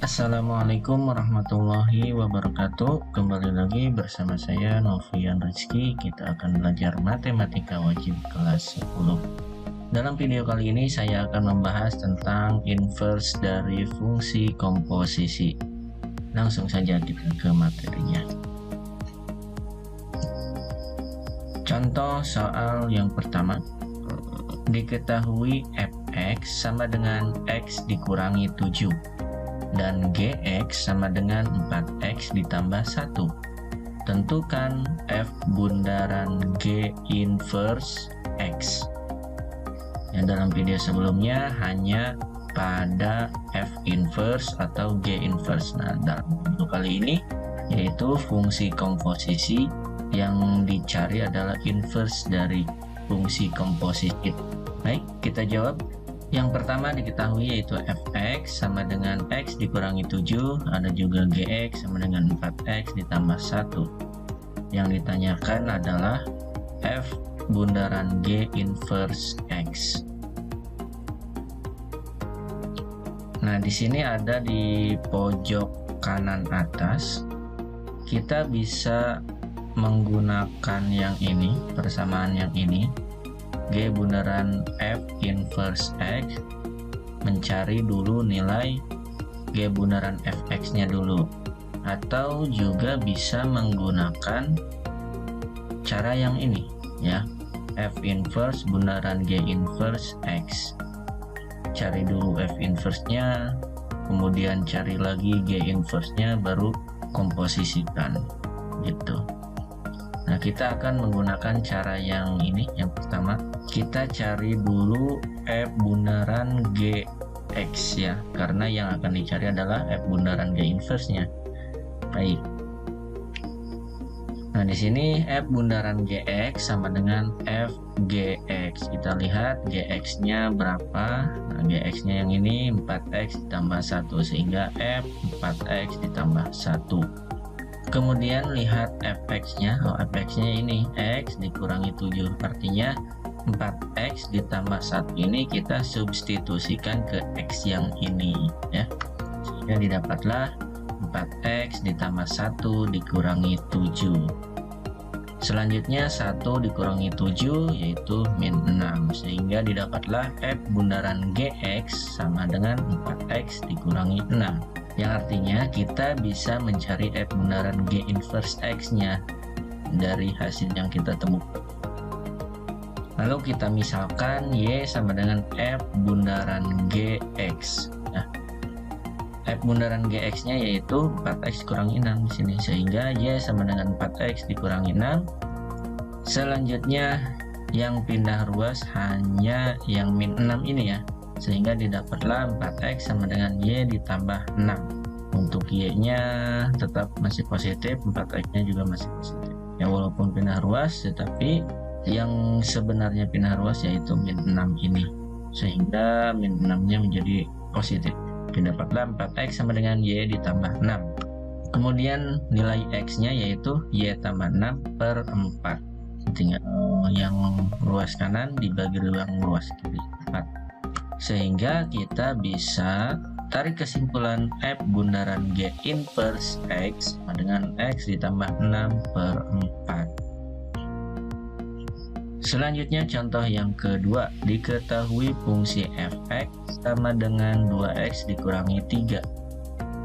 Assalamualaikum warahmatullahi wabarakatuh. Kembali lagi bersama saya Novian Rizky. Kita akan belajar matematika wajib kelas 10. Dalam video kali ini saya akan membahas tentang inverse dari fungsi komposisi. Langsung saja kita ke materinya. Contoh soal yang pertama. Diketahui fx sama dengan x dikurangi 7 dan gx sama dengan 4x ditambah 1. Tentukan f bundaran g inverse x. Yang dalam video sebelumnya hanya pada f inverse atau g inverse. Nah, dalam video kali ini yaitu fungsi komposisi, yang dicari adalah inverse dari fungsi komposisi. Baik, kita jawab. Yang pertama diketahui yaitu fx sama dengan x dikurangi 7, ada juga gx sama dengan 4x ditambah 1. Yang ditanyakan adalah f bundaran g inverse x. Nah, di sini ada di pojok kanan atas. Kita bisa menggunakan yang ini, persamaan yang ini, G bundaran f inverse x, mencari dulu nilai G bundaran fx nya dulu, atau juga bisa menggunakan cara yang ini ya, f inverse bundaran G inverse x. Cari dulu f inverse nya, kemudian cari lagi G inverse nya, baru komposisikan gitu. Nah, kita akan menggunakan cara yang ini. Yang pertama, kita cari dulu f bundaran gx ya, karena yang akan dicari adalah f bundaran g inverse-nya. Baik. Nah, di sini f bundaran gx sama dengan f gx. Kita lihat gx-nya berapa. Nah, gx-nya yang ini 4x ditambah 1, sehingga f 4x ditambah 1. Kemudian lihat fx-nya. Fx-nya ini x dikurangi 7, artinya 4x ditambah 1 ini kita substitusikan ke x yang ini ya, sehingga didapatlah 4x ditambah 1 dikurangi 7. Selanjutnya 1 dikurangi 7 yaitu min 6, sehingga didapatlah f bundaran gx sama dengan 4x dikurangi 6, yang artinya kita bisa mencari f bundaran g inverse x nya dari hasil yang kita temukan. Lalu kita misalkan y sama dengan f bundaran gx. Nah, f bundaran gx nya yaitu 4x kurangi 6 di sini, sehingga y sama dengan 4x dikurangi 6. Selanjutnya yang pindah ruas hanya yang min 6 ini ya, sehingga didapatlah 4x sama dengan y ditambah 6. Untuk y nya tetap masih positif, 4x nya juga masih positif ya, walaupun pindah ruas, tetapi yang sebenarnya pindah ruas yaitu min 6 ini, sehingga min 6 nya menjadi positif. Didapatlah 4x sama dengan y ditambah 6. Kemudian nilai x nya yaitu y tambah 6 per 4. Tinggal yang ruas kanan dibagi yang ruas kiri 4. Sehingga kita bisa tarik kesimpulan f bundaran g inverse x sama dengan x ditambah 6 per 4. Selanjutnya contoh yang kedua, diketahui fungsi fx sama dengan 2x dikurangi 3,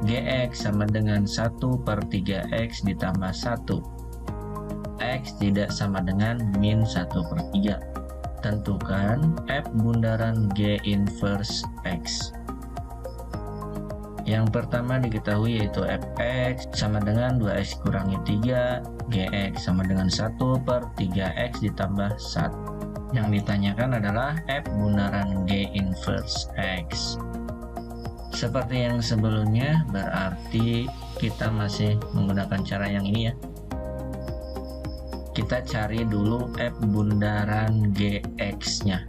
gx sama dengan 1 per 3x ditambah 1, x tidak sama dengan min 1 per 3. Tentukan f bundaran g inverse x. Yang pertama diketahui yaitu fx sama dengan 2x kurangi 3, gx sama dengan 1 per 3x ditambah 1. Yang ditanyakan adalah f bundaran g inverse x. Seperti yang sebelumnya, berarti kita masih menggunakan cara yang ini ya. Kita cari dulu f bundaran gx nya.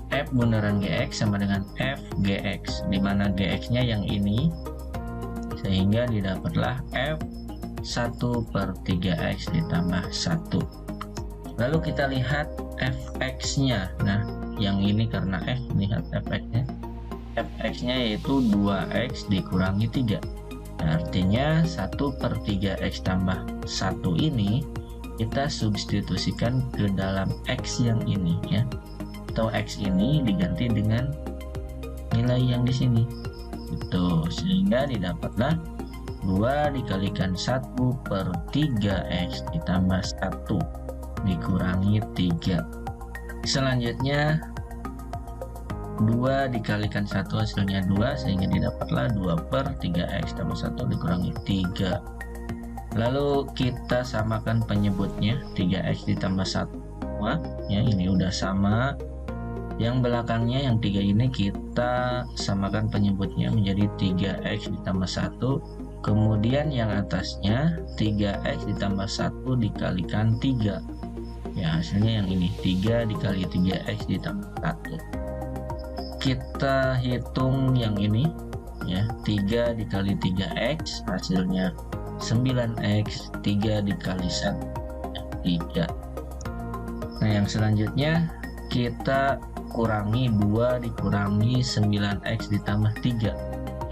F bundaran gx sama dengan f gx, di mana gx nya yang ini, sehingga didapatlah f 1 per 3x ditambah 1. Lalu kita lihat fx nya. Nah, yang ini karena f, lihat fx nya fx-nya yaitu 2x dikurangi 3. Artinya 1/3x tambah 1 ini kita substitusikan ke dalam x yang ini ya, atau x ini diganti dengan nilai yang di sini itu, sehingga didapatlah 2 dikalikan 1/3x ditambah 1 dikurangi 3. Selanjutnya 2 dikalikan 1 hasilnya 2, sehingga didapatlah 2/3x tambah 1 dikurangi 3. Lalu kita samakan penyebutnya, 3x ditambah 1 ya, ini udah sama. Yang belakangnya yang 3 ini kita samakan penyebutnya menjadi 3x ditambah 1. Kemudian yang atasnya 3x ditambah 1 dikalikan 3 ya, hasilnya yang ini 3 dikali 3x ditambah 1. Kita hitung yang ini ya, 3 dikali 3x hasilnya 9x, 3 dikali 1 3. Nah yang selanjutnya kita kurangi 2 dikurangi 9x ditambah 3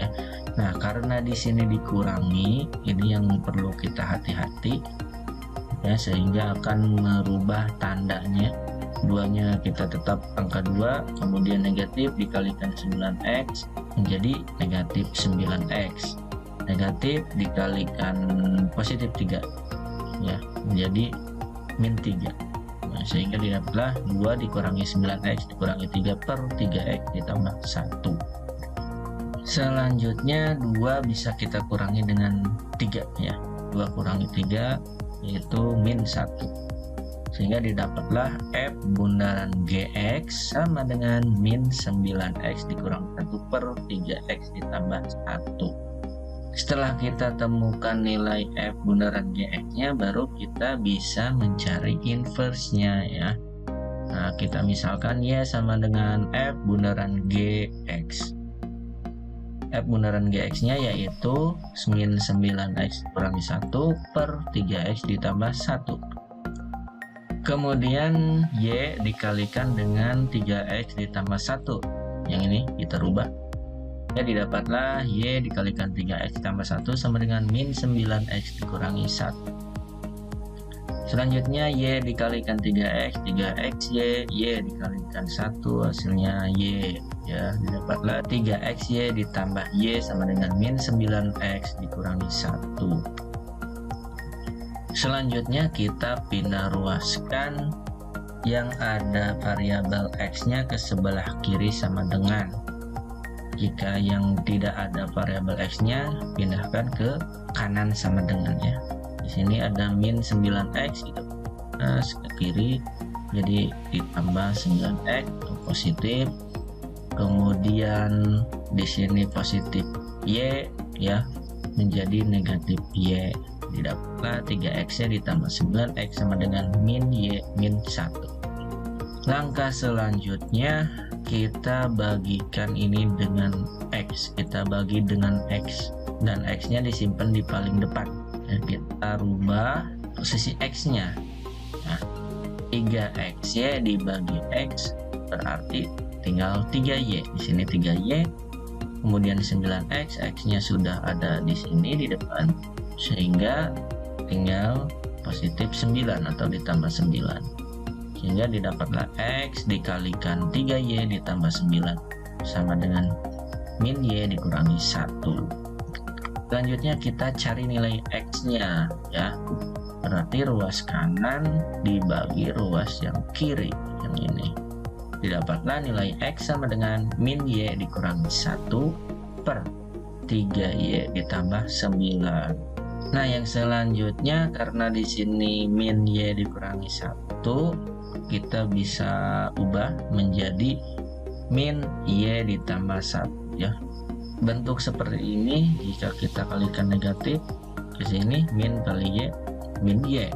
ya. Nah karena di sini dikurangi, ini yang perlu kita hati-hati ya, sehingga akan merubah tandanya. 2-nya kita tetap angka 2, kemudian negatif dikalikan 9x menjadi negatif 9x, negatif dikalikan positif 3 ya, menjadi min 3. Nah, sehingga didapatlah 2 dikurangi 9x dikurangi 3/3x ditambah 1. Selanjutnya 2 bisa kita kurangi dengan 3 ya, 2 kurangi 3 yaitu min 1, sehingga didapatlah f bundaran gx sama dengan min 9x dikurang 1/3x ditambah 1. Setelah kita temukan nilai f bundaran gx-nya, baru kita bisa mencari inverse-nya ya. Nah, kita misalkan y sama dengan f bundaran gx. F bundaran gx-nya yaitu min 9x dikurangi 1/3x ditambah 1. Kemudian y dikalikan dengan 3x ditambah 1. Yang ini kita rubah. Ya, didapatlah y dikalikan 3x ditambah 1 sama dengan min 9x dikurangi 1. Selanjutnya y dikalikan 3x, 3xy, y dikalikan 1 hasilnya y. Ya, didapatlah 3xy ditambah y sama dengan min 9x dikurangi 1. Selanjutnya kita pindah ruaskan yang ada variabel x-nya ke sebelah kiri sama dengan. Jika yang tidak ada variabel x-nya, pindahkan ke kanan sama dengan ya. Di sini ada min 9x gitu. Nah, ke kiri jadi ditambah 9x positif. Kemudian di sini positif y ya menjadi negatif y. Didapatlah 3x-nya ditambah 9x sama dengan min y min 1. Langkah selanjutnya kita bagikan ini dengan x. Kita bagi dengan x dan x-nya disimpan di paling depan. Dan kita rubah posisi x-nya. Nah, 3xy dibagi x berarti tinggal 3y. Di sini 3y. Kemudian 9x, x-nya sudah ada di sini di depan, sehingga tinggal positif 9 atau ditambah 9, sehingga didapatlah x dikalikan 3y ditambah 9 sama dengan min y dikurangi 1. Selanjutnya kita cari nilai x-nya ya, berarti ruas kanan dibagi ruas yang kiri yang ini. Didapatlah nilai x sama dengan min y dikurangi 1/3y ditambah 9. Nah, yang selanjutnya karena di sini min y dikurangi 1, kita bisa ubah menjadi min y ditambah 1 ya. Bentuk seperti ini jika kita kalikan negatif, ke sini min kali y, min y.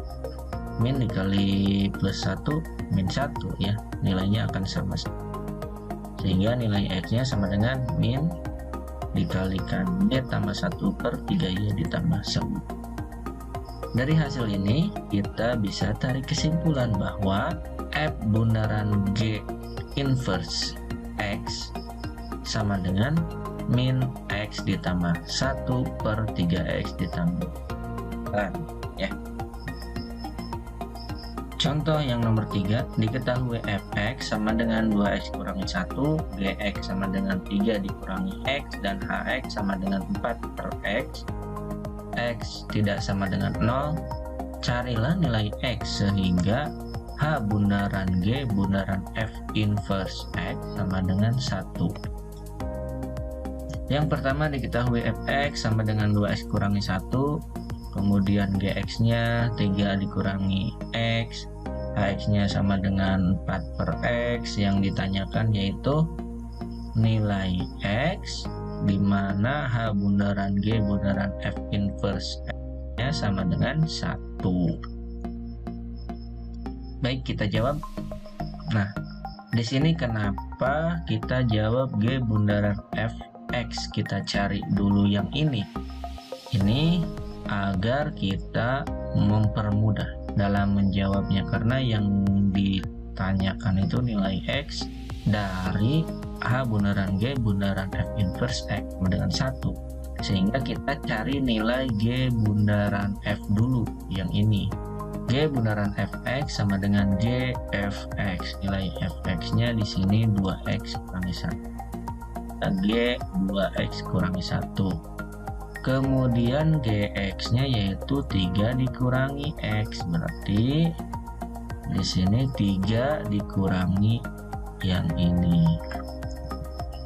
Min dikali plus 1, min 1 ya. Nilainya akan sama. Sehingga nilai x-nya sama dengan min dikalikan y tambah 1/3y ditambah 1. Dari hasil ini kita bisa tarik kesimpulan bahwa f bundaran g inverse x sama dengan min X ditambah 1 per 3X ditambah 4 ya. Contoh yang nomor 3, diketahui fx sama dengan 2x kurangi 1, gx sama dengan 3 dikurangi x, dan hx sama dengan 4 per x. X tidak sama dengan 0, carilah nilai x sehingga h bundaran g bundaran f inverse x sama dengan 1. Yang pertama diketahui fx sama dengan 2x kurangi 1, kemudian gx nya 3 dikurangi x, hx nya sama dengan 4 per x. Yang ditanyakan yaitu nilai x, di mana h bundaran g bundaran f inverse x nya sama dengan 1. Baik, kita jawab. Nah, di sini kenapa kita jawab g bundaran fx? Kita cari dulu yang ini agar kita mempermudah dalam menjawabnya, karena yang ditanyakan itu nilai x dari h bundaran g bundaran f inverse x dengan 1, sehingga kita cari nilai g bundaran f dulu yang ini. G bundaran fx sama dengan g fx, nilai fx nya di sini 2x kurangi 1, g 2x kurangi 1. Kemudian gx nya yaitu 3 dikurangi x, berarti di sini 3 dikurangi yang ini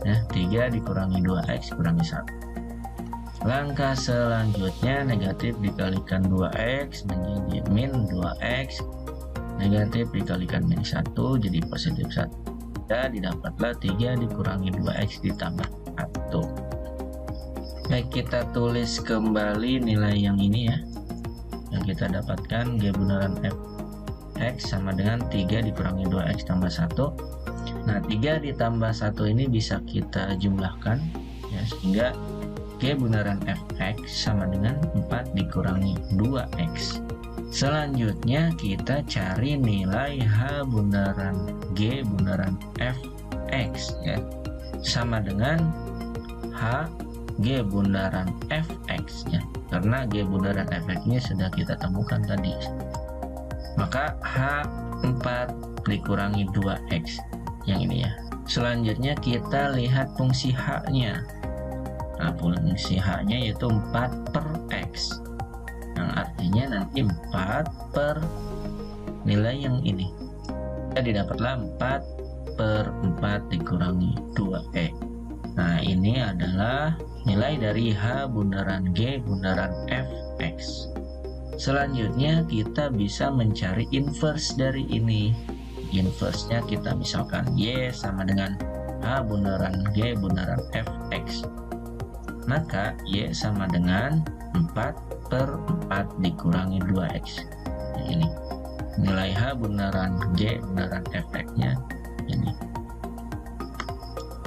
ya, 3 dikurangi 2x kurangi 1. Langkah selanjutnya negatif dikalikan 2x menjadi min 2x, negatif dikalikan min 1 jadi positif 1, dan didapatlah 3 dikurangi 2x ditambah 1. Baik, kita tulis kembali nilai yang ini ya, yang kita dapatkan g bundaran fx sama dengan 3 dikurangi 2x tambah 1. Nah, 3 ditambah 1 ini bisa kita jumlahkan ya, sehingga g bundaran fx sama dengan 4 dikurangi 2x. Selanjutnya kita cari nilai h bundaran g bundaran fx ya, sama dengan h g bundaran fx nya, karena g bundaran fx nya sudah kita temukan tadi. Maka h4 dikurangi 2x yang ini ya. Selanjutnya kita lihat fungsi h nya. Nah, fungsi h nya yaitu 4 per x, yang artinya nanti 4 per nilai yang ini, jadi dapatlah 4 per 4 dikurangi 2x. Nah, ini adalah nilai dari h bundaran g bundaran fx. Selanjutnya kita bisa mencari inverse dari ini. Inverse-nya kita misalkan y sama dengan h bundaran g bundaran fx, maka y sama dengan 4 per 4 dikurangi 2x. Nah, ini nilai h bundaran g bundaran fx nya ini.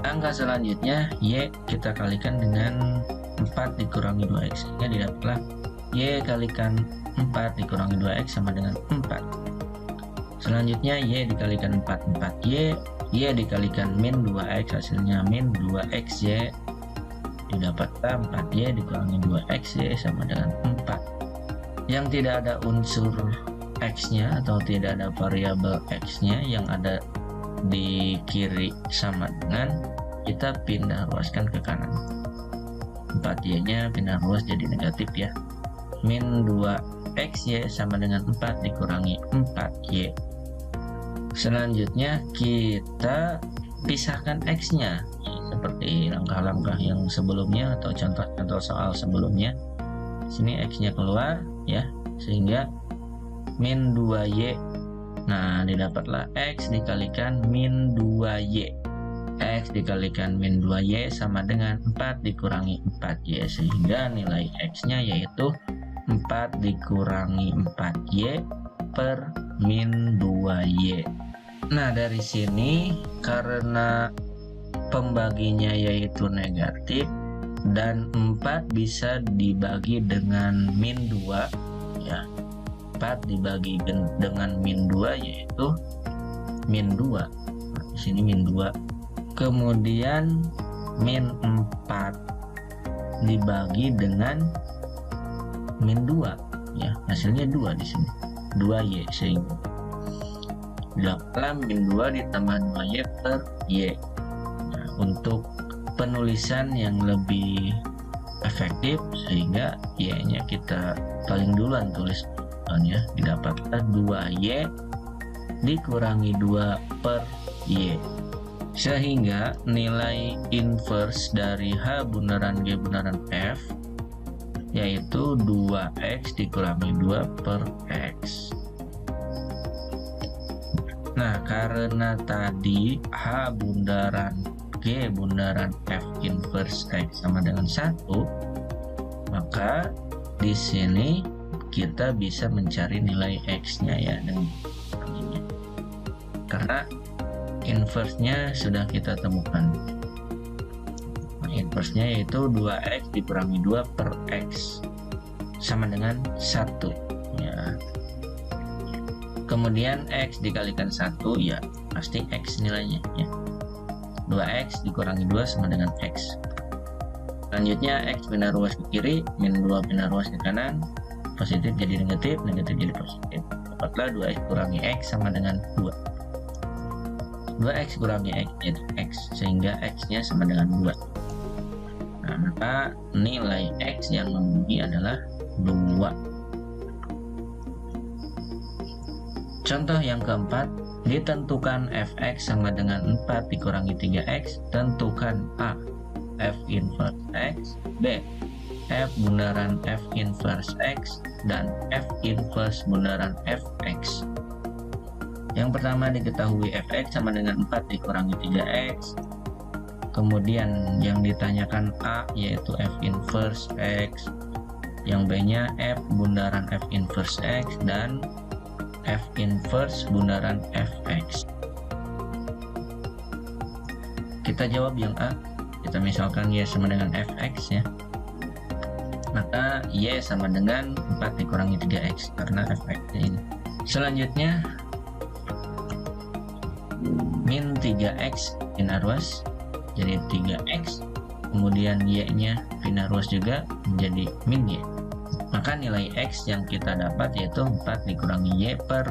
Angka selanjutnya y kita kalikan dengan 4 dikurangi 2x, sehingga didapatlah y kalikan 4 dikurangi 2x sama dengan 4. Selanjutnya y dikalikan 4 4y, y dikalikan min 2x hasilnya min 2xy, didapatlah 4y dikurangi 2xy sama dengan 4. Yang tidak ada unsur x nya atau tidak ada variabel x nya, yang ada di kiri sama dengan, kita pindah ruaskan ke kanan. 4y nya pindah ruas jadi negatif ya, min 2xy sama dengan 4 dikurangi 4y. Selanjutnya kita pisahkan x nya seperti langkah-langkah yang sebelumnya atau contoh-contoh soal sebelumnya. Sini x nya keluar ya, sehingga min 2y. Nah, didapatlah x dikalikan min 2y. X dikalikan min 2y sama dengan 4 dikurangi 4y, sehingga nilai x nya yaitu 4 dikurangi 4y per min 2y. Nah, dari sini karena pembaginya yaitu negatif dan 4 bisa dibagi dengan min 2 ya, 4 dibagi dengan min 2 yaitu min 2. Nah, di sini min 2. Kemudian min 4 dibagi dengan min 2 ya, hasilnya 2 di sini, 2y, sehingga dilakukan min 2 ditambah 2y per y. Nah, untuk penulisan yang lebih efektif sehingga y-nya kita paling duluan tulis ya, didapatkan 2y dikurangi 2 per y, sehingga nilai inverse dari H bundaran G bundaran F yaitu 2x dikurangi 2 per x. Nah, karena tadi H bundaran G bundaran F inverse x sama dengan 1, maka di sini kita bisa mencari nilai x-nya ya dengan ini. Karena inverse-nya sudah kita temukan. Nah, inverse-nya yaitu 2x dikurangi 2 per x sama dengan 1 ya. Kemudian x dikalikan 1 ya pasti x nilainya ya. 2x dikurangi 2 sama dengan x. Selanjutnya x pindah ruas ke kiri, min 2 pindah ruas ke kanan, positif jadi negatif, negatif jadi positif. Dapatlah 2x kurangi x sama dengan 2. 2x kurangi x yaitu x, sehingga x-nya sama dengan 2. Nah, maka nilai x yang memenuhi adalah 2. Contoh yang keempat, ditentukan fx sama dengan 4 dikurangi 3x, tentukan a f inverse x, b f bundaran f inverse x, dan f inverse bundaran fx. Yang pertama diketahui fx sama dengan 4 dikurangi 3x, kemudian yang ditanyakan a yaitu f inverse x, yang b nya f bundaran f inverse x, dan f inverse bundaran fx. Kita jawab yang A. Kita misalkan y sama dengan fx ya, maka y sama dengan 4 dikurangi 3x karena fx ini. Selanjutnya min 3x pindah ruas jadi 3x, kemudian y nya pindah ruas juga menjadi min y, maka nilai x yang kita dapat yaitu 4 dikurangi y per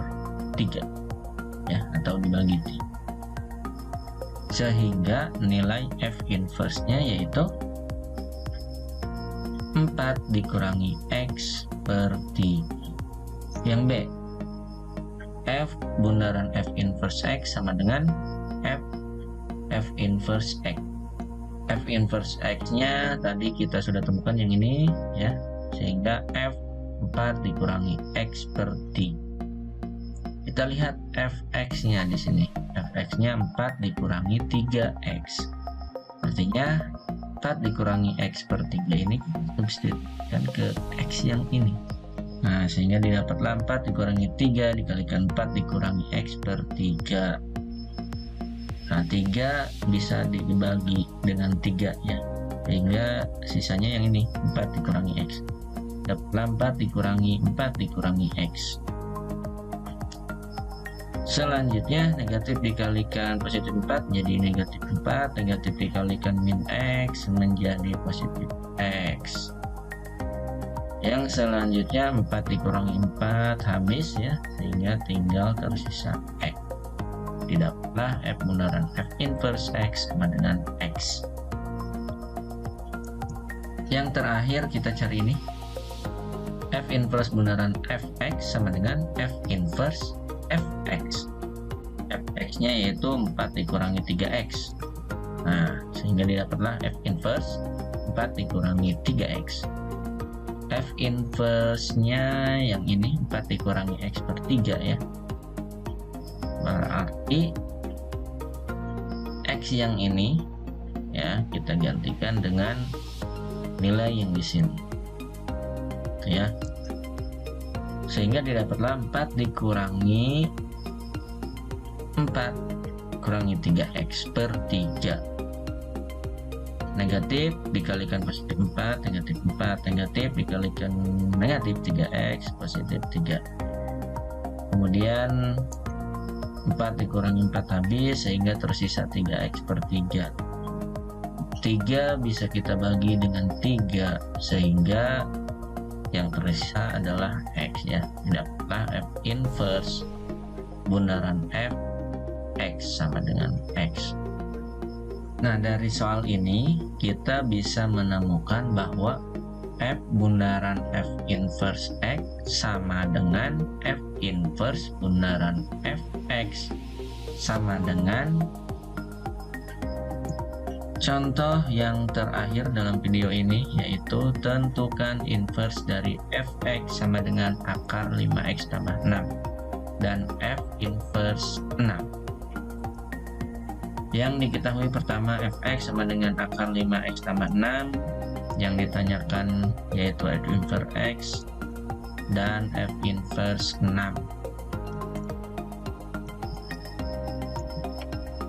3 ya, atau dibagi 3, sehingga nilai f inverse nya yaitu 4 dikurangi x per 3. Yang B, f bundaran f inverse x sama dengan f inverse x. F inverse x nya tadi kita sudah temukan yang ini ya, sehingga f 4 dikurangi x per 3. Kita lihat fx nya di sini. Fx nya 4 dikurangi 3x. Artinya 4 dikurangi x per 3 ini substitusikan ke x yang ini. Nah, sehingga didapatlah 4 dikurangi 3 dikalikan 4 dikurangi x per 3. Nah, 3 bisa dibagi dengan 3 ya, sehingga sisanya yang ini 4 dikurangi x. Dapatlah 4 dikurangi 4 dikurangi x. Selanjutnya negatif dikalikan positif 4 jadi negatif 4, negatif dikalikan min x menjadi positif x. Yang selanjutnya 4 dikurangi 4 habis ya, sehingga tinggal tersisa x. Didapatlah f bundaran f inverse x sama dengan x. Yang terakhir kita cari ini f inverse bundaran fx sama dengan f inverse fx. Fx nya yaitu 4 dikurangi 3x. Nah, sehingga didapatlah f inverse 4 dikurangi 3x. F inverse nya yang ini 4 dikurangi x per 3 ya, berarti x yang ini ya kita gantikan dengan nilai yang di sini ya, sehingga didapatlah 4 dikurangi 4 kurangi 3x per 3. Negatif dikalikan positif 4, negatif 4, negatif dikalikan negatif 3x, positif 3. Kemudian 4 dikurangi 4 habis, sehingga tersisa 3x per 3. 3 bisa kita bagi dengan 3 sehingga yang tersisa adalah X ya. Dapatlah F inverse bundaran F X sama dengan X. Nah, dari soal ini kita bisa menemukan bahwa F bundaran F inverse X sama dengan F inverse bundaran Fx sama dengan contoh yang terakhir dalam video ini, yaitu tentukan inverse dari Fx sama dengan akar 5x tambah 6 dan F inverse 6. Yang diketahui pertama Fx sama dengan akar 5x tambah 6, yang ditanyakan yaitu F inverse X dan F inverse 6.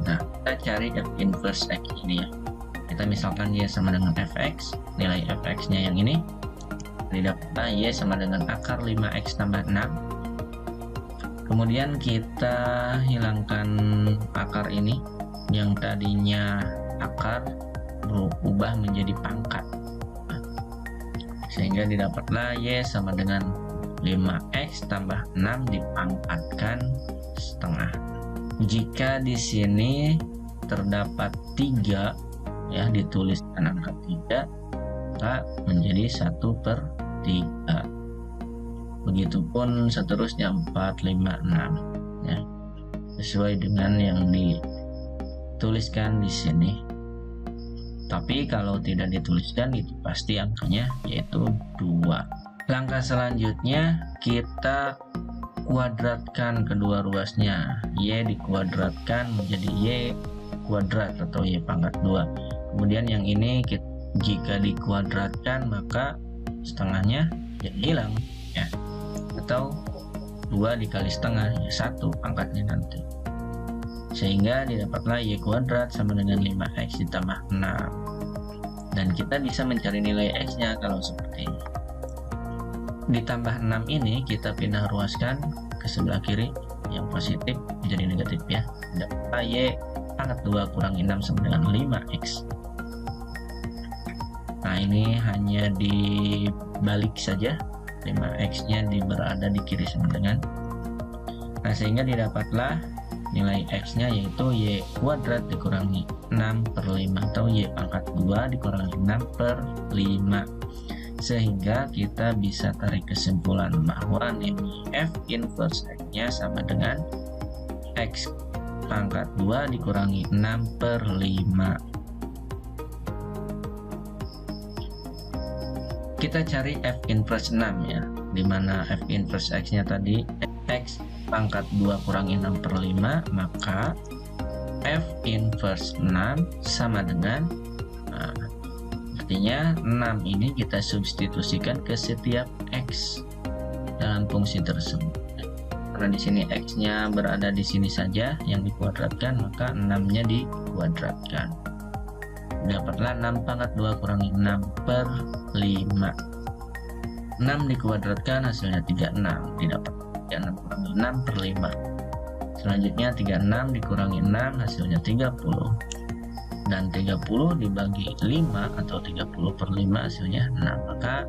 Nah, kita cari F inverse X ini ya. Kita misalkan Y sama dengan Fx, nilai Fx nya yang ini didapatkan Y sama dengan akar 5x tambah 6. Kemudian kita hilangkan akar ini yang tadinya akar berubah menjadi pangkat, sehingga didapatlah Y sama dengan 5x tambah 6 dipangkatkan setengah. Jika di sini terdapat 3 ya, dituliskan angka 3, maka menjadi 1/3. Begitupun seterusnya 4, 5, 6 ya, sesuai dengan yang dituliskan di sini. Tapi kalau tidak dituliskan itu pasti angkanya yaitu 2. Langkah selanjutnya kita kuadratkan kedua ruasnya. Y dikuadratkan menjadi Y kuadrat atau Y pangkat 2. Kemudian yang ini jika dikuadratkan maka setengahnya jadi hilang ya, atau 2 dikali setengah ya 1 pangkatnya nanti, sehingga didapatlah Y kuadrat sama dengan 5x ditambah 6. Dan kita bisa mencari nilai X nya kalau seperti ini. Ditambah 6 ini kita pindah ruaskan ke sebelah kiri, yang positif menjadi negatif ya. Dapatlah Y pangkat 2 kurangi 6 sama dengan 5x. Nah, ini hanya dibalik saja, 5x nya berada di kiri sama dengan. Nah, sehingga didapatlah nilai X nya yaitu Y kuadrat dikurangi 6/5 atau Y pangkat 2 dikurangi 6/5. Sehingga kita bisa tarik kesimpulan bahwa nilai F inverse X nya sama dengan X pangkat 2 dikurangi 6/5. Kita cari F inverse 6 ya, dimana F inverse X nya tadi X pangkat 2 kurangi 6/5, maka F inverse 6 sama dengan, nah, artinya 6 ini kita substitusikan ke setiap X dalam fungsi tersebut. Karena di sini X nya berada di sini saja yang dikuadratkan, maka 6 nya dikuadratkan. Dapatlah 6 pangkat 2 kurangi 6/5. 6 dikuadratkan hasilnya 36, didapat 36 kurangi 6/5. Selanjutnya 36 dikurangi 6 hasilnya 30. Dan 30 dibagi 5 atau 30/5 hasilnya 6. Maka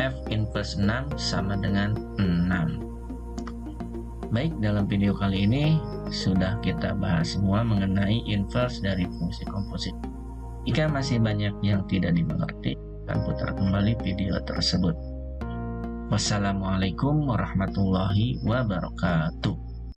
F inverse 6 sama dengan 6. Baik, dalam video kali ini sudah kita bahas semua mengenai inverse dari fungsi komposit. Jika masih banyak yang tidak dimengerti, akan putar kembali video tersebut. Wassalamualaikum warahmatullahi wabarakatuh.